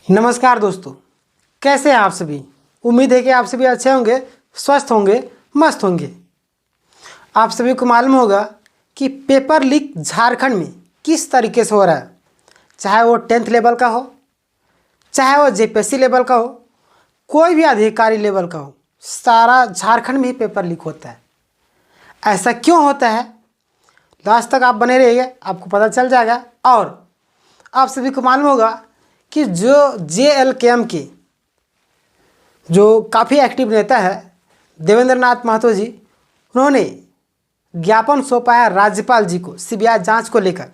नमस्कार दोस्तों, कैसे हैं आप सभी। उम्मीद है कि आप सभी अच्छे होंगे, स्वस्थ होंगे, मस्त होंगे। आप सभी को मालूम होगा कि पेपर लीक झारखंड में किस तरीके से हो रहा है। चाहे वो 10th लेवल का हो, चाहे वो जेपीएससी लेवल का हो, कोई भी अधिकारी लेवल का हो, सारा झारखंड में ही पेपर लीक होता है। ऐसा क्यों होता है, लास्ट तक आप बने रहिए, आपको पता चल जाएगा। और आप सभी को मालूम होगा कि जो JLKM के जो काफ़ी एक्टिव नेता है देवेंद्र नाथ महतो जी, उन्होंने ज्ञापन सौंपा है राज्यपाल जी को सीबीआई जांच को लेकर।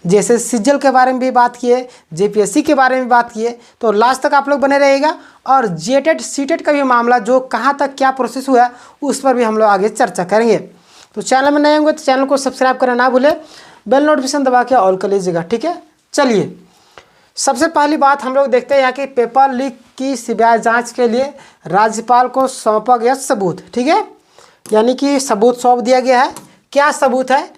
जैसे सीजल के बारे में भी बात किए, जेपीएससी के बारे में बात किए, तो लास्ट तक आप लोग बने रहिएगा। और जेटेट सीटेट का भी मामला जो कहाँ तक क्या प्रोसेस हुआ है उस पर भी हम लोग आगे चर्चा करेंगे। तो चैनल में नए होंगे तो चैनल को सब्सक्राइब करना ना भूलें, बेल नोटिफिकेशन दबा के ऑल कर लीजिएगा, ठीक है। चलिए, सबसे पहली बात हम लोग देखते हैं यहाँ की पेपर लीक की सीबीआई जांच के लिए राज्यपाल को सौंपा गया सबूत, ठीक है। यानी कि सबूत सौंप दिया गया है। क्या सबूत है,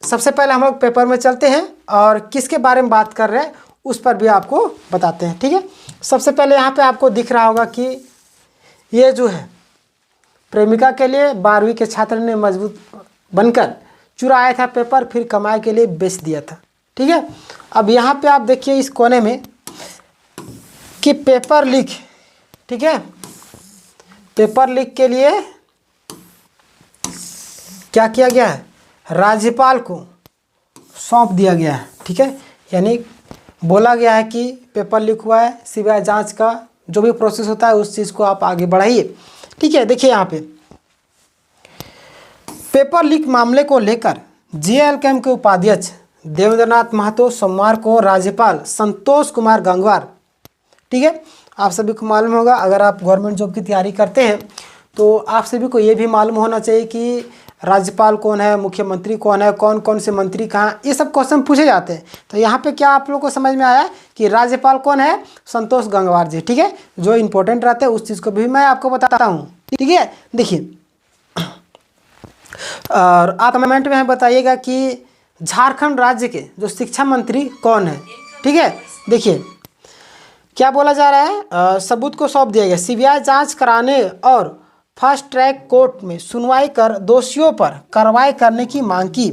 सबसे पहले हम लोग पेपर में चलते हैं और किसके बारे में बात कर रहे हैं उस पर भी आपको बताते हैं, ठीक है। सबसे पहले यहाँ पे आपको दिख रहा होगा कि ये जो है प्रेमिका के लिए 12वीं के छात्र ने मजबूत बनकर चुराया था पेपर, फिर कमाई के लिए बेच दिया था, ठीक है। अब यहाँ पे आप देखिए इस कोने में कि पेपर लीक, ठीक है, पेपर लीक के लिए क्या किया गया है, राज्यपाल को सौंप दिया गया है, ठीक है। यानी बोला गया है कि पेपर लीक हुआ है, सीबीआई जांच का जो भी प्रोसेस होता है उस चीज़ को आप आगे बढ़ाइए, ठीक है। देखिए यहाँ पे पेपर लीक मामले को लेकर JLKM के उपाध्यक्ष देवेंद्र नाथ महतो सोमवार को राज्यपाल संतोष कुमार गंगवार, ठीक है। आप सभी को मालूम होगा, अगर आप गवर्नमेंट जॉब की तैयारी करते हैं तो आप सभी को ये भी मालूम होना चाहिए कि राज्यपाल कौन है, मुख्यमंत्री कौन है, कौन कौन से मंत्री कहाँ, ये सब क्वेश्चन पूछे जाते हैं। तो यहाँ पे क्या आप लोगों को समझ में आया कि राज्यपाल कौन है, संतोष गंगवार जी, ठीक है। जो इंपॉर्टेंट रहते हैं उस चीज़ को भी मैं आपको बताता हूँ, ठीक है। देखिए, और आप कमेंट में बताइएगा कि झारखंड राज्य के जो शिक्षा मंत्री कौन है, ठीक है। देखिए क्या बोला जा रहा है, सबूत को सौंप दिया गया, सीबीआई जांच कराने और फास्ट ट्रैक कोर्ट में सुनवाई कर दोषियों पर कार्रवाई करने की मांग की।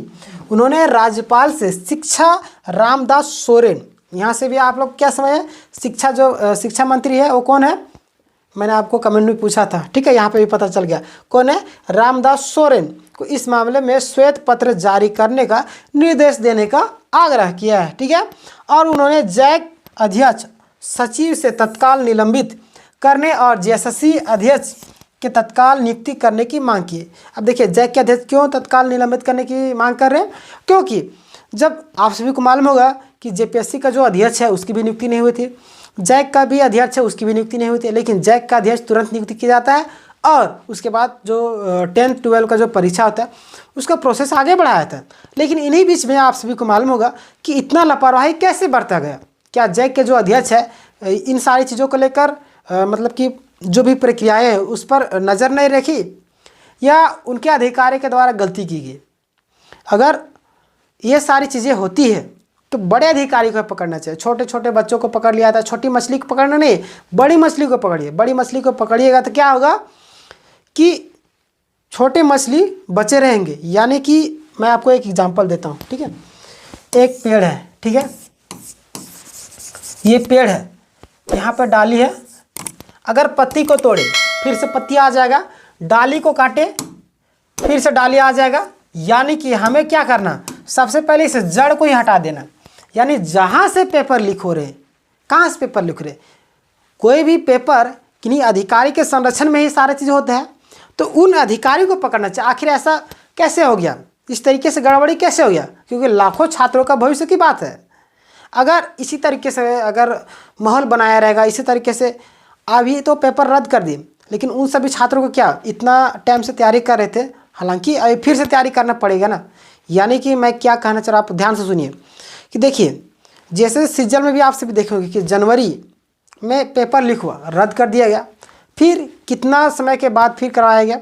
उन्होंने राज्यपाल से शिक्षा रामदास सोरेन, यहाँ से भी आप लोग क्या समझे, शिक्षा जो शिक्षा मंत्री है वो कौन है, मैंने आपको कमेंट में पूछा था, ठीक है। यहाँ पे भी पता चल गया कौन है, रामदास सोरेन को इस मामले में श्वेत पत्र जारी करने का निर्देश देने का आग्रह किया है, ठीक है। और उन्होंने जैक अध्यक्ष सचिव से तत्काल निलंबित करने और JSSC अध्यक्ष के तत्काल नियुक्ति करने की मांग की। अब देखिए जैक के अध्यक्ष क्यों तत्काल निलंबित करने की मांग कर रहे हैं, क्योंकि जब आप सभी को मालूम होगा कि JPSC का जो अध्यक्ष है उसकी भी नियुक्ति नहीं हुई थी, जैक का भी अध्यक्ष है उसकी भी नियुक्ति नहीं हुई थी, लेकिन जैक का अध्यक्ष तुरंत नियुक्ति किया जाता है और उसके बाद जो 10th 12 का जो परीक्षा होता है उसका प्रोसेस आगे बढ़ाया था। लेकिन इन्हीं बीच में आप सभी को मालूम होगा कि इतना लापरवाही कैसे बरता गया। क्या जैक के जो अध्यक्ष है इन सारी चीज़ों को लेकर मतलब कि जो भी प्रक्रियाएँ हैं उस पर नज़र नहीं रखी, या उनके अधिकारी के द्वारा गलती की गई। अगर ये सारी चीज़ें होती है तो बड़े अधिकारी को पकड़ना चाहिए, छोटे छोटे बच्चों को पकड़ लिया था, छोटी मछली को पकड़ना नहीं, बड़ी मछली को पकड़िए। बड़ी मछली को पकड़िएगा तो क्या होगा कि छोटे मछली बचे रहेंगे। यानी कि मैं आपको एक एग्जांपल देता हूँ, ठीक है। एक पेड़ है, ठीक है, ये पेड़ है, यहाँ पर डाली है, अगर पत्ती को तोड़े फिर से पत्ती आ जाएगा, डाली को काटे फिर से डाली आ जाएगा। यानी कि हमें क्या करना, सबसे पहले इस जड़ को ही हटा देना। यानी जहाँ से पेपर लीक हो रहे हैं, कहाँ से पेपर लीक हो रहे, कोई भी पेपर किन्हीं अधिकारी के संरक्षण में ही सारे चीज़ होते हैं, तो उन अधिकारी को पकड़ना चाहिए। आखिर ऐसा कैसे हो गया, इस तरीके से गड़बड़ी कैसे हो गया, क्योंकि लाखों छात्रों का भविष्य की बात है। अगर इसी तरीके से अगर माहौल बनाया रहेगा, इसी तरीके से अभी तो पेपर रद्द कर दिए, लेकिन उन सभी छात्रों को क्या इतना टाइम से तैयारी कर रहे थे, हालांकि अभी फिर से तैयारी करना पड़ेगा ना। यानी कि मैं क्या कहना चाह रहा हूँ, आप ध्यान से सुनिए कि देखिए जैसे सीजन में भी आप सभी देखोगे कि जनवरी में पेपर लीक हुआ, रद्द कर दिया गया, फिर कितना समय के बाद फिर करवाया गया,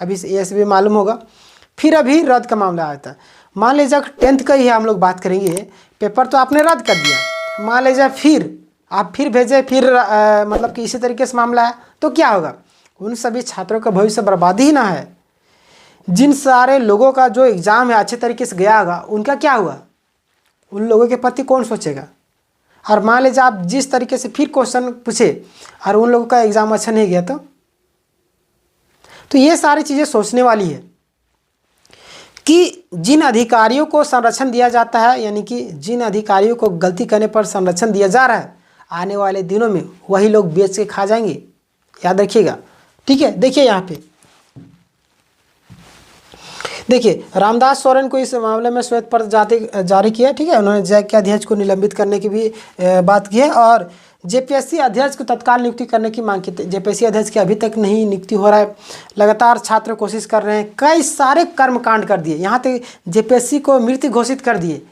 अभी ये भी मालूम होगा, फिर अभी रद्द का मामला आया था। मान लीजिए 10th का ही हम लोग बात करेंगे, पेपर तो आपने रद्द कर दिया, मान लीजिए फिर आप फिर भेजें, फिर मतलब कि इसी तरीके से मामला है, तो क्या होगा? उन सभी छात्रों का भविष्य बर्बाद ही ना है। जिन सारे लोगों का जो एग्ज़ाम है अच्छे तरीके से गया होगा, उनका क्या हुआ? उन लोगों के प्रति कौन सोचेगा? और मान लीजिए आप जिस तरीके से फिर क्वेश्चन पूछे और उन लोगों का एग्ज़ाम अच्छा नहीं गया, तो ये सारी चीज़ें सोचने वाली है कि जिन अधिकारियों को संरक्षण दिया जाता है, यानी कि जिन अधिकारियों को गलती करने पर संरक्षण दिया जा रहा है, आने वाले दिनों में वही लोग बेच के खा जाएंगे, याद रखिएगा। ठीक है, देखिए यहाँ पे देखिए रामदास सोरेन को इस मामले में श्वेत पत्र जारी किया। ठीक है, उन्होंने जैक के अध्यक्ष को निलंबित करने की भी बात की है और जेपीएससी अध्यक्ष को तत्काल नियुक्ति करने की मांग की। जेपीएससी अध्यक्ष की अभी तक नहीं नियुक्ति हो रहा है, लगातार छात्र कोशिश कर रहे हैं, कई सारे कर्मकांड कर दिए, यहाँ तक जेपीएससी को मृत घोषित कर दिए,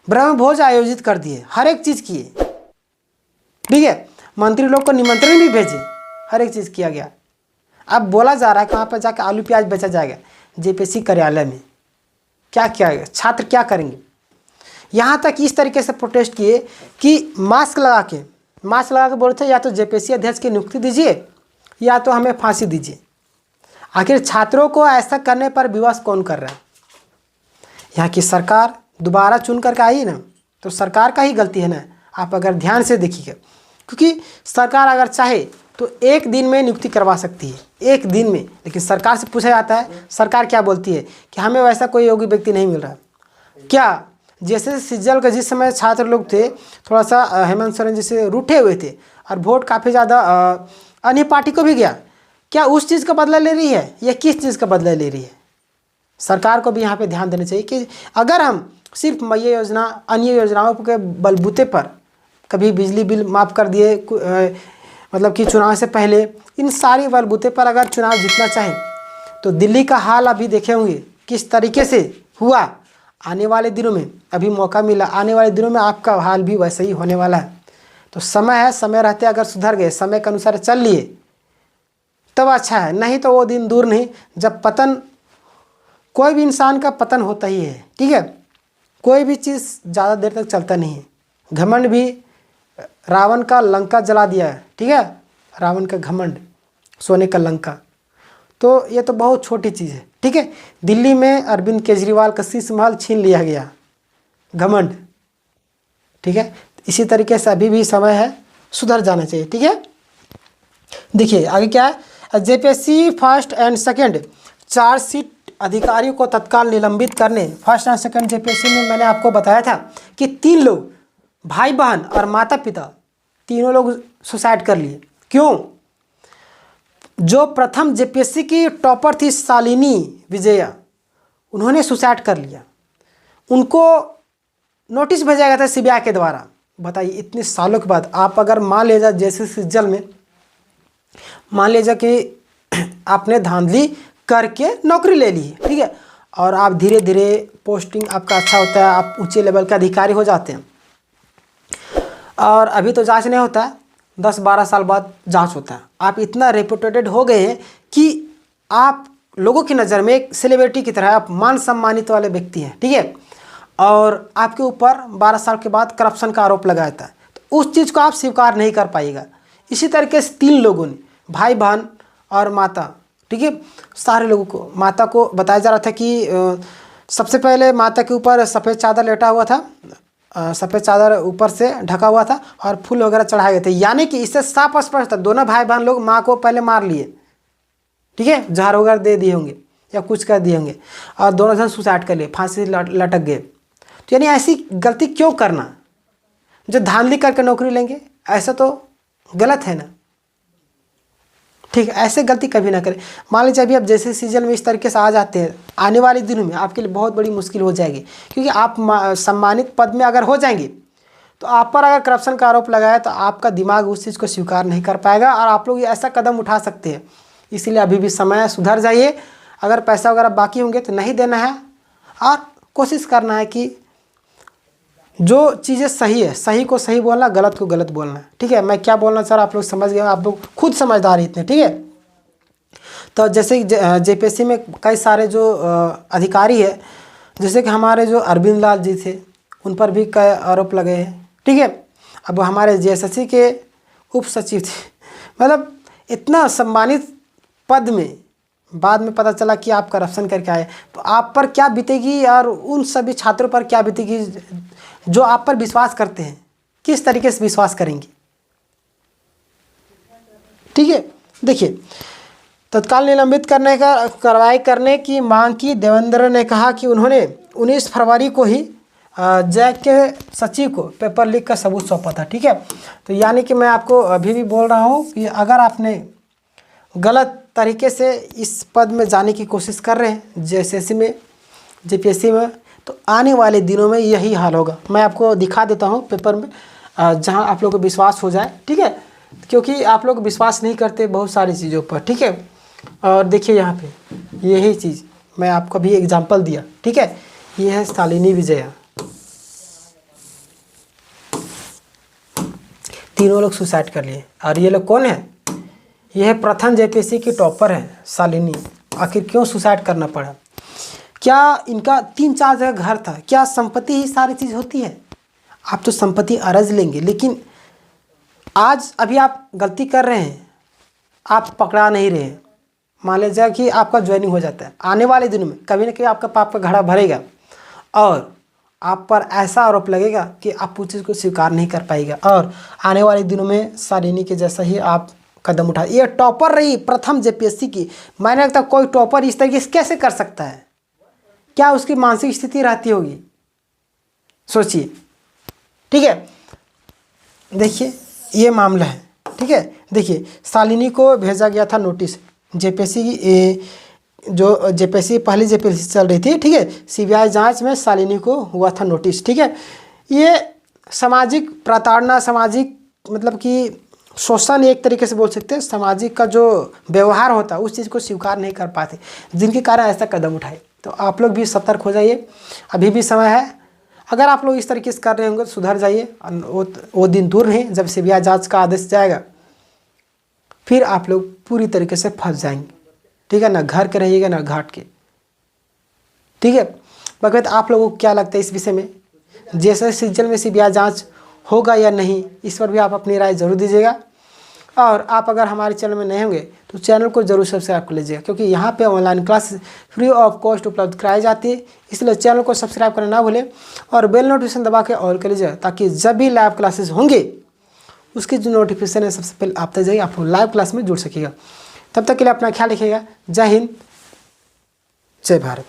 ब्रह्मभोज आयोजित कर दिए, हर एक चीज़ किए। ठीक है, मंत्री लोग को निमंत्रण भी भेजे, हर एक चीज़ किया गया। अब बोला जा रहा है कि वहाँ पर जाकर आलू प्याज बेचा जाएगा जेपीएससी कार्यालय में। क्या किया गया? छात्र क्या करेंगे? यहाँ तक इस तरीके से प्रोटेस्ट किए कि मास्क लगा के बोल रहे थे या तो जेपीएससी अध्यक्ष की नियुक्ति दीजिए या तो हमें फांसी दीजिए। आखिर छात्रों को ऐसा करने पर विवश कौन कर रहा है? यहाँ की सरकार दोबारा चुन करके आई ना, तो सरकार का ही गलती है ना। आप अगर ध्यान से देखिएगा, क्योंकि सरकार अगर चाहे तो एक दिन में नियुक्ति करवा सकती है, एक दिन में। लेकिन सरकार से पूछा जाता है, सरकार क्या बोलती है कि हमें वैसा कोई योग्य व्यक्ति नहीं मिल रहा। क्या जैसे सिज्जल का जिस समय छात्र लोग थे थोड़ा सा हेमंत सोरेन जैसे रूठे हुए थे और वोट काफ़ी ज़्यादा अन्य पार्टी को भी गया, क्या उस चीज़ का बदला ले रही है या किस चीज़ का बदला ले रही है? सरकार को भी यहाँ पे ध्यान देना चाहिए कि अगर हम सिर्फ मई योजना अन्य योजनाओं के बलबूते पर कभी बिजली बिल माफ़ कर दिए, मतलब कि चुनाव से पहले इन सारी बलबूते पर अगर चुनाव जीतना चाहें, तो दिल्ली का हाल अभी देखे होंगे किस तरीके से हुआ। आने वाले दिनों में अभी मौका मिला, आने वाले दिनों में आपका हाल भी वैसे ही होने वाला है। तो समय है, समय रहते अगर सुधर गए, समय के अनुसार चल लिए तब अच्छा है, नहीं तो वो दिन दूर नहीं जब पतन, कोई भी इंसान का पतन होता ही है। ठीक है, कोई भी चीज़ ज़्यादा देर तक चलता नहीं है। घमंड भी रावण का लंका जला दिया है। ठीक है, रावण का घमंड, सोने का लंका, तो ये तो बहुत छोटी चीज़ है। ठीक है, दिल्ली में अरविंद केजरीवाल का शीश महल छीन लिया गया, घमंड। ठीक है, इसी तरीके से अभी भी समय है, सुधर जाना चाहिए। ठीक है, देखिए आगे क्या है। JPSC first and second chargesheet अधिकारियों को तत्काल निलंबित करने। फर्स्ट एंड सेकंड जेपीएससी में मैंने आपको बताया था कि 3 लोग, भाई बहन और माता पिता, तीनों लोग सुसाइड कर लिए। क्यों? जो प्रथम जेपीएससी की टॉपर थी शालिनी विजया, उन्होंने सुसाइड कर लिया। उनको नोटिस भेजा गया था सीबीआई के द्वारा। बताइए, इतने सालों के बाद आप अगर मान लीजिए जैसे सिज्जल में मान लीजिए कि आपने धांधली करके नौकरी ले ली, ठीक है, और आप धीरे धीरे पोस्टिंग आपका अच्छा होता है, आप ऊंचे लेवल के अधिकारी हो जाते हैं। और अभी तो जांच नहीं होता है, 10-12 साल बाद जांच होता है। आप इतना रेपुटेटेड हो गए हैं कि आप लोगों की नज़र में एक सेलिब्रिटी की तरह, आप मान सम्मानित वाले व्यक्ति हैं। ठीक है, और आपके ऊपर 12 साल के बाद करप्शन का आरोप लगाया था, तो उस चीज़ को आप स्वीकार नहीं कर पाएगा। इसी तरीके से 3 लोगों ने, भाई बहन और माता, ठीक है, सारे लोगों को, माता को बताया जा रहा था कि सबसे पहले माता के ऊपर सफ़ेद चादर लेटा हुआ था, सफ़ेद चादर ऊपर से ढका हुआ था और फूल वगैरह चढ़ाए गए थे। यानी कि इससे साफ स्पष्ट था दोनों भाई बहन लोग माँ को पहले मार लिए। ठीक है, जहर वगैरह दे दिए होंगे या कुछ कर दिए होंगे और दोनों जन सुसाइड कर लिए, फांसी लटक गए। तो यानी ऐसी गलती क्यों करना? जो धांधली करके नौकरी लेंगे, ऐसा तो गलत है ना। ठीक है, ऐसे गलती कभी ना करें। मान लीजिए अभी आप जैसे सीजन में इस तरीके से आ जाते हैं, आने वाले दिनों में आपके लिए बहुत बड़ी मुश्किल हो जाएगी, क्योंकि आप सम्मानित पद में अगर हो जाएंगे तो आप पर अगर करप्शन का आरोप लगाया तो आपका दिमाग उस चीज़ को स्वीकार नहीं कर पाएगा और आप लोग ऐसा कदम उठा सकते हैं। इसीलिए अभी भी समय है, सुधर जाइए। अगर पैसा वगैरह बाकी होंगे तो नहीं देना है और कोशिश करना है कि जो चीज़ें सही है, सही को सही बोलना, गलत को गलत बोलना। ठीक है, मैं क्या बोलना चाह रहा हूँ आप लोग समझ गए, आप लोग खुद समझदार ही इतने। ठीक है, तो जैसे जेपीएससी में कई सारे जो अधिकारी है, जैसे कि हमारे जो अरविंद लाल जी थे, उन पर भी कई आरोप लगे हैं। ठीक है, अब वो हमारे जेएसएससी के उप सचिव थे। मतलब इतना सम्मानित पद में बाद में पता चला कि आप करप्शन करके आए, तो आप पर क्या बीतेगी और उन सभी छात्रों पर क्या बीतेगी जो आप पर विश्वास करते हैं, किस तरीके से विश्वास करेंगे। ठीक है, देखिए तत्काल निलंबित करने का कार्रवाई करने की मांग की। देवेंद्र ने कहा कि उन्होंने 19 फरवरी को ही जैक के सचिव को पेपर लीक का सबूत सौंपा था। ठीक है, तो यानी कि मैं आपको अभी भी बोल रहा हूँ कि अगर आपने गलत तरीके से इस पद में जाने की कोशिश कर रहे हैं जेएसएससी में, जेपीएससी में, तो आने वाले दिनों में यही हाल होगा। मैं आपको दिखा देता हूँ पेपर में जहाँ आप लोगों को विश्वास हो जाए। ठीक है, क्योंकि आप लोग विश्वास नहीं करते बहुत सारी चीज़ों पर। ठीक है, और देखिए यहाँ पे यही चीज़ मैं आपको भी एग्जांपल दिया। ठीक है, ये है शालिनी विजया, तीनों लोग सुसाइड कर लिए। और ये लोग कौन है? ये है प्रथम जेपीएससी की टॉपर है शालिनी। आखिर क्यों सुसाइड करना पड़ा? क्या इनका 3-4 जगह घर था? क्या संपत्ति ही सारी चीज़ होती है? आप तो संपत्ति अर्ज लेंगे, लेकिन आज अभी आप गलती कर रहे हैं, आप पकड़ा नहीं रहे हैं। मान लीजिए कि आपका ज्वाइनिंग हो जाता है, आने वाले दिनों में कभी ना कभी आपका पाप का घड़ा भरेगा और आप पर ऐसा आरोप लगेगा कि आप उस चीज़ को स्वीकार नहीं कर पाएगा, और आने वाले दिनों में शालिनी के जैसा ही आप कदम उठा। ये टॉपर रही प्रथम जेपीएससी की। मैंने लगता कोई टॉपर इस तरीके से कैसे कर सकता है? क्या उसकी मानसिक स्थिति रहती होगी, सोचिए। ठीक है, देखिए ये मामला है। ठीक है, देखिए शालिनी को भेजा गया था नोटिस। जेपीएससी जो जेपीएससी पहली जेपीएससी चल रही थी। ठीक है, सीबीआई जांच में शालिनी को हुआ था नोटिस। ठीक है, ये सामाजिक प्रताड़ना, सामाजिक मतलब कि शोषण एक तरीके से बोल सकते हैं। सामाजिक का जो व्यवहार होता है उस चीज़ को स्वीकार नहीं कर पाते, जिनके कारण ऐसा कदम उठाए। तो आप लोग भी सतर्क हो जाइए, अभी भी समय है। अगर आप लोग इस तरीके से कर रहे होंगे तो सुधर जाइए। वो दिन दूर नहीं जब सीबीआई जांच का आदेश जाएगा, फिर आप लोग पूरी तरीके से फंस जाएंगे। ठीक है, ना घर के रहिएगा ना घाट के। ठीक है, बाकी आप लोगों को क्या लगता है इस विषय में? जैसे सीजन में सीबीआई जांच होगा या नहीं, इस पर भी आप अपनी राय जरूर दीजिएगा। और आप अगर हमारे चैनल में नए होंगे तो चैनल को जरूर सब्सक्राइब कर लीजिएगा, क्योंकि यहाँ पे online class free of cost उपलब्ध कराई जाती है। इसलिए चैनल को सब्सक्राइब करना ना भूलें और बेल नोटिफिकेशन दबा के ऑल कर लीजिएगा, ताकि जब भी लाइव क्लासेस होंगे उसकी जो नोटिफिकेशन है सबसे पहले आप तक जाएगी, आप लाइव क्लास में जुड़ सकेगा। तब तक के लिए अपना ख्याल रखिएगा। जय हिंद, जय भारत।